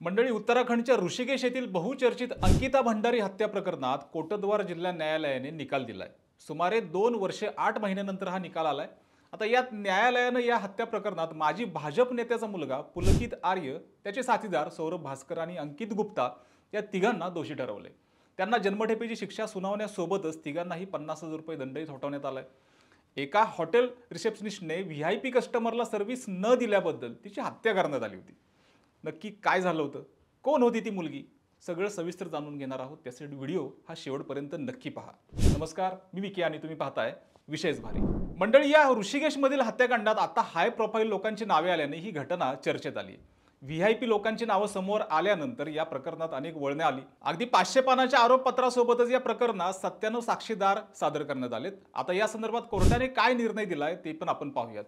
मंडळी, उत्तराखंडच्या ऋषिकेश येथील बहुचर्चित अंकिता भंडारी हत्या प्रकरणात कोटद्वार जिल्हा न्यायालयाने निकाल दिलाय। सुमारे 2 वर्षे 8 महिन्यानंतर हा निकाल आलाय। आता यात न्यायालयाने या हत्या प्रकरणात माजी भाजप नेत्याचा मुलगा पुलकित आर्य, त्याचे साथीदार सौरभ भास्कर आणि अंकित गुप्ता या तिघांना दोषी ठरवले। त्यांना जन्मठेपेची शिक्षा सुनावण्यासोबतच तिघांनाही 50,000 रुपये दंडही ठोठावण्यात आलाय। एका हॉटेल रिसेप्शनिस्टने व्हीआयपी कस्टमरला सर्व्हिस न दिल्याबद्दल तिची हत्या करण्यात आली होती। नक्की काय झालं होतं, कोण होती ती मुलगी, सगळं सविस्तर जाणून घेणार आहोत। त्यासाठी व्हिडिओ हा शेवटपर्यंत नक्की पहा। नमस्कार, मी विकी आणि तुम्ही पाहताय विशेष भारी। मंडळी, या ऋषिकेशमधील हत्याकांडात आता हाय प्रोफाईल लोकांची नावे आल्याने ही घटना चर्चेत आली। व्हीआयपी लोकांची नावं समोर आल्यानंतर या प्रकरणात अनेक वळणे आली। अगदी 500 पानाच्या आरोपपत्रासोबतच या प्रकरणात 97 साक्षीदार सादर करण्यात आलेत। आता या संदर्भात कोर्टाने काय निर्णय दिलाय ते पण आपण पाहूयात।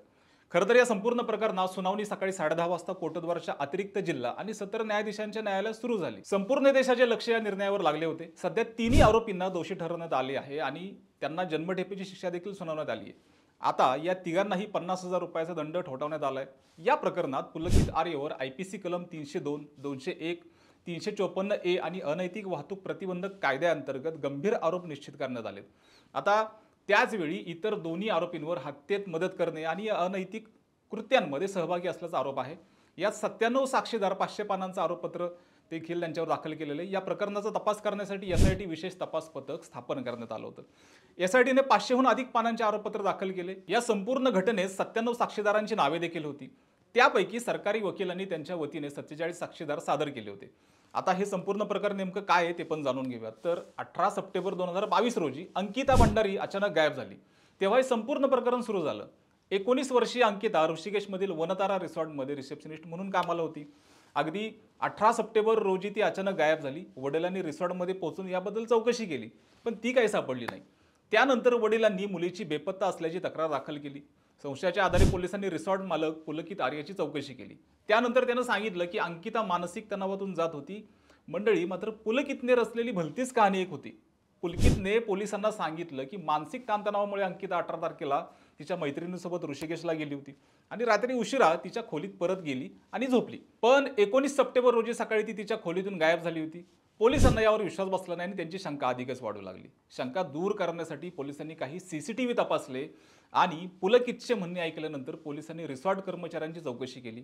खरं तर या संपूर्ण प्रकरणात सुनावणी सकाळी 10:30 वाजता कोटद्वारच्या अतिरिक्त जिल्हा आणि सत्र न्यायाधीशांच्या न्यायालयात सुरू झाली। संपूर्ण देशाचे लक्ष या निर्णयावर लागले होते। सध्या तिन्ही आरोपींना दोषी ठरवण्यात आले आहे आणि त्यांना जन्मठेपेची शिक्षा देखील सुनावण्यात आली आहे। आता या तिघांनाही 50,000 रुपयाचा दंड ठोठावण्यात आलाय। या प्रकरणात पुलकित आर्यवर आयपीसी कलम 302, 201, 354A आणि अनैतिक वाहतूक प्रतिबंधक कायद्याअंतर्गत गंभीर आरोप निश्चित करण्यात आलेत। आता त्याचवेळी इतर दोन्ही आरोपींवर हत्येत मदत करणे आणि अनैतिक कृत्यांमध्ये सहभागी असल्याचा आरोप आहे। यात 97 साक्षीदार, 500 पानांचं आरोपपत्र देखील त्यांच्यावर दाखल केलेलं आहे। या प्रकरणाचा तपास करण्यासाठी एसआयटी विशेष तपास पथक स्थापन करण्यात आलं होतं। एसआयटीने 500हून अधिक पानांचे आरोपपत्र दाखल केले। या संपूर्ण घटनेत 97 साक्षीदारांची नावे देखील होती। त्यापैकी सरकारी वकिलांनी त्यांच्या वतीने 47 साक्षीदार सादर केले होते। आता हे संपूर्ण प्रकरण नेमकं काय आहे ते पण जाणून घेऊयात। तर 18 सप्टेंबर 2022 रोजी अंकिता भंडारी अचानक गायब झाली। तेव्हा हे संपूर्ण प्रकरण सुरू झालं। 19 वर्षीय अंकिता ऋषिकेशमधील वनतारा रिसॉर्टमध्ये रिसेप्शनिस्ट म्हणून कामाला होती। अगदी 18 सप्टेंबर रोजी ती अचानक गायब झाली। वडिलांनी रिसॉर्टमध्ये पोहोचून याबद्दल चौकशी केली, पण ती काही सापडली नाही। त्यानंतर वडिलांनी मुलीची बेपत्ता असल्याची तक्रार दाखल केली। संशयाच्या आधारे पोलिसांनी रिसॉर्ट मालक पुलकित आर्यची चौकशी केली। त्यानंतर त्यानं सांगितलं की अंकिता मानसिक तणावातून जात होती। मंडळी, मात्र पुलकितने रचलेली भलतीच कहाणी एक होती। पुलकितने पोलिसांना सांगितलं की मानसिक ताणतणावामुळे अंकिता 18 तारखेला तिच्या मैत्रिणीसोबत ऋषिकेशला गेली होती आणि रात्री उशिरा तिच्या खोलीत परत गेली आणि झोपली। पण 19 सप्टेंबर रोजी सकाळी ती तिच्या खोलीतून गायब झाली होती। पोलिसांना यावर विश्वास बसला नाही आणि त्यांची शंका अधिकच वाढू लागली। शंका दूर करण्यासाठी पोलिसांनी काही सीसीटीव्ही तपासले आणि पुलकितचे म्हणणे ऐकल्यानंतर पोलिसांनी रिसॉर्ट कर्मचाऱ्यांची चौकशी केली।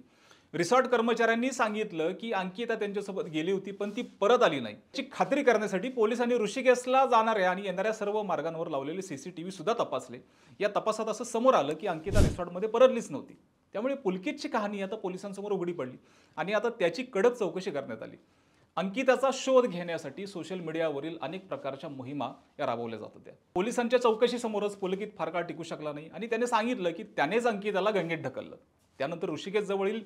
रिसॉर्ट कर्मचाऱ्यांनी सांगितलं की अंकिता त्यांच्यासोबत गेली होती, पण ती परत आली नाही। याची खात्री करण्यासाठी पोलिसांनी ऋषिकेशला जाणाऱ्या आणि येणाऱ्या सर्व मार्गांवर लावलेले सीसीटीव्ही सुद्धा तपासले। या तपासात असं समोर आलं की अंकिता रिसॉर्टमध्ये परतलीच नव्हती। त्यामुळे पुलकितची कहाणी आता पोलिसांसमोर उघडी पडली आणि आता त्याची कडक चौकशी करण्यात आली। अंकिताचा शोध घेण्यासाठी सोशल मीडियावरील अनेक प्रकारच्या मोहिमा या राबवल्या जात होत्या। पोलिसांच्या चौकशीसमोरच पुलकित फार काळ टिकू शकला नाही आणि त्याने सांगितलं की त्यानेच अंकिताला गंगेत ढकललं। त्यानंतर ऋषिकेश जवळील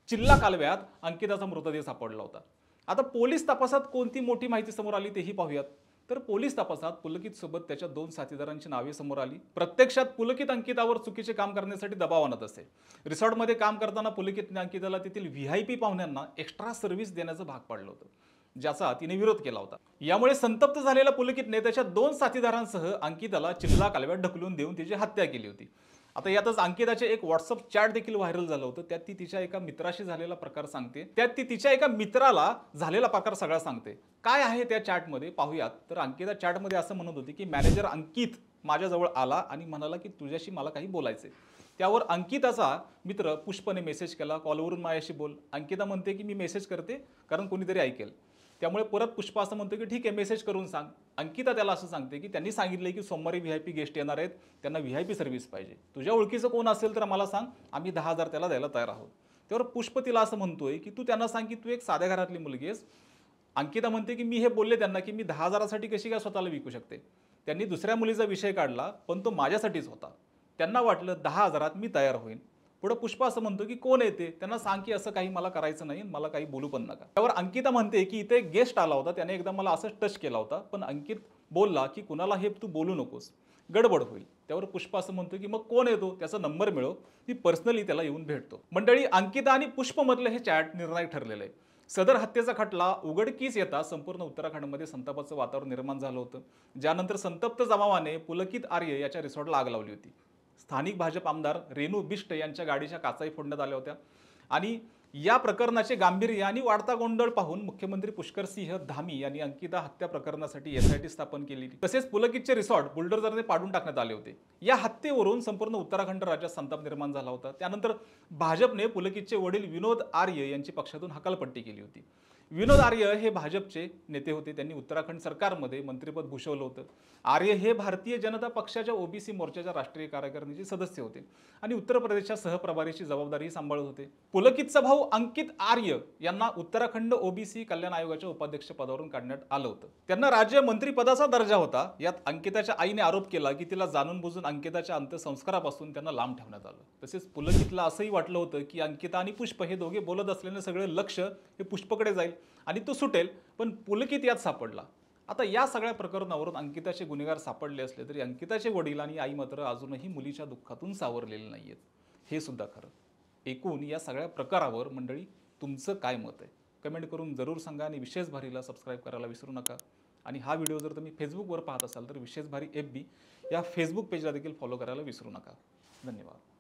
चिल्ला कालव्यात अंकिताचा मृतदेह सापडला होता। आता पोलीस तपासात कोणती मोठी माहिती समोर आली तेही पाहूयात। तर पोलीस तपासात पुलकित सोबत त्याच्या 2 साथीदारांची नावे समोर आली। प्रत्यक्षात पुलकित अंकितावर चुकीचे काम करण्यासाठी दबाव आणत असे। रिसॉर्टमध्ये काम करताना पुलकितने अंकिताला तेथील व्हीआयपी पाहुण्यांना एक्स्ट्रा सर्व्हिस देण्याचं भाग पाडलं होतं, ज्याचा तिने विरोध केला होता। यामुळे संतप्त झालेल्या पुलकितने त्याच्या 2 साथीदारांसह अंकिताला चिल्ला कालव्यात ढकलून देऊन तिची हत्या केली होती। आता यातच अंकिताचे एक व्हॉट्सअप चॅट देखील व्हायरल झालं होतं। त्यात ती तिच्या एका मित्राशी झालेला प्रकार सांगते। त्यात ती तिच्या एका मित्राला झालेला प्रकार सगळा सांगते। काय आहे त्या चॅटमध्ये पाहूयात। तर अंकिता चॅटमध्ये असं म्हणत होती की मॅनेजर अंकित माझ्याजवळ आला आणि म्हणाला की तुझ्याशी मला काही बोलायचे। त्यावर अंकिताचा मित्र पुष्पने मेसेज केला, कॉलवरून माझ्याशी बोल। अंकिता म्हणते की मी मेसेज करते कारण कोणीतरी ऐकेल। त्यामुळे परत पुष्पा असं म्हणतो की ठीक आहे, मेसेज करून सांग। अंकिता त्याला असं सांगते की त्यांनी सांगितले की सोमवारी व्हीआयपी गेस्ट येणार आहेत, त्यांना व्हीआयपी सर्व्हिस पाहिजे। तुझ्या ओळखीचं कोण असेल तर मला सांग, आम्ही 10,000 त्याला द्यायला तयार आहोत। त्यावर पुष्प तिला असं म्हणतोय की तू त्यांना सांग की तू एक साध्या घरातली मुलगी आहेस। अंकिता म्हणते की मी हे बोलले त्यांना की मी 10,000साठी कशी काय स्वतःला विकू शकते। त्यांनी दुसऱ्या मुलीचा विषय काढला, पण तो माझ्यासाठीच होता। त्यांना वाटलं 10,000त मी तयार होईन। पुढे पुष्पा असं म्हणतो की कोण येते त्यांना सांग की असं काही मला करायचं नाही, मला काही बोलू पण नका। त्यावर अंकिता म्हणते की इथे गेस्ट आला होता, त्याने एकदा मला असंच टच केला होता, पण अंकित बोलला की कुणाला हे तू बोलू नकोस, गडबड होईल। त्यावर पुष्पा असं म्हणतो की मग कोण येतो, त्याचा नंबर मिळव, मी पर्सनली त्याला येऊन भेटतो। मंडळी, अंकिता आणि पुष्पमधलं हे चॅट निर्णायक ठरलेलं आहे। सदर हत्येचा खटला उघडकीस येता संपूर्ण उत्तराखंडमध्ये संतापाचं वातावरण निर्माण झालं होतं, ज्यानंतर संतप्त जमावाने पुलकित आर्य याच्या रिसॉर्टला आग लावली होती। स्थानिक भाजप आमदार रेणू बिष्ट यांच्या गाडीच्या काचाही फोडण्यात आल्या होत्या आणि या प्रकरणाचे गांभीर्य आणि वाढता गोंधळ पाहून मुख्यमंत्री पुष्कर सिंह धामी यांनी अंकिता हत्या प्रकरणासाठी एसआयटी स्थापन केली. तसेच पुलकितचे रिसॉर्ट बुलडोझरने पाडून टाकण्यात आले होते. या हत्येवरून संपूर्ण उत्तराखंड राज्यात संताप निर्माण झाला होता. त्यानंतर भाजपने पुलकितचे वडील विनोद आर्य यांची पक्षातून हकालपट्टी केली होती. विनोद आर्य हे भाजपचे नेते होते. त्यांनी उत्तराखंड सरकारमध्ये मंत्रिपद भूषवलं होतं. आर्य हे भारतीय जनता पक्षाच्या ओबीसी मोर्चाच्या राष्ट्रीय कार्यकारिणीचे सदस्य होते आणि उत्तर प्रदेशच्या सहप्रभारीची जबाबदारी सांभाळत होते. पुलकितचा भाऊ अंकित आर्य यांना उत्तराखंड ओबीसी कल्याण आयोगाच्या उपाध्यक्ष पदावरून काढण्यात आलं होतं. त्यांना राज्य मंत्रिपदाचा दर्जा होता. यात अंकिताच्या आईने आरोप केला की तिला जाणून बुजून अंकिताच्या अंत्यसंस्कारापासून त्यांना लांब ठेवण्यात आलं. तसेच पुलकितला असंही वाटलं होतं की अंकिता आणि पुष्प हे दोघे बोलत असल्याने सगळे लक्ष हे पुष्पकडे जाईल आणि तो सुटेल, पण पुलकित यात सापडला. आता या सगळ्या प्रकरणावरून अंकिताचे गुन्हेगार सापडले असले तरी अंकिताचे वडील आणि आई मात्र अजूनही मुलीच्या दुःखातून सावरलेले नाहीयेत, हे सुद्धा खरं. एकूण या सगळ्या प्रकारावर मंडळी तुमचं काय मत आहे? कमेंट करून जरूर सांगा आणि विशेष भारीला सबस्क्राईब करायला विसरू नका. आणि हा व्हिडिओ जर तुम्ही फेसबुकवर पाहत असाल तर विशेष भारी FB या फेसबुक पेजला देखील फॉलो करायला विसरू नका. धन्यवाद.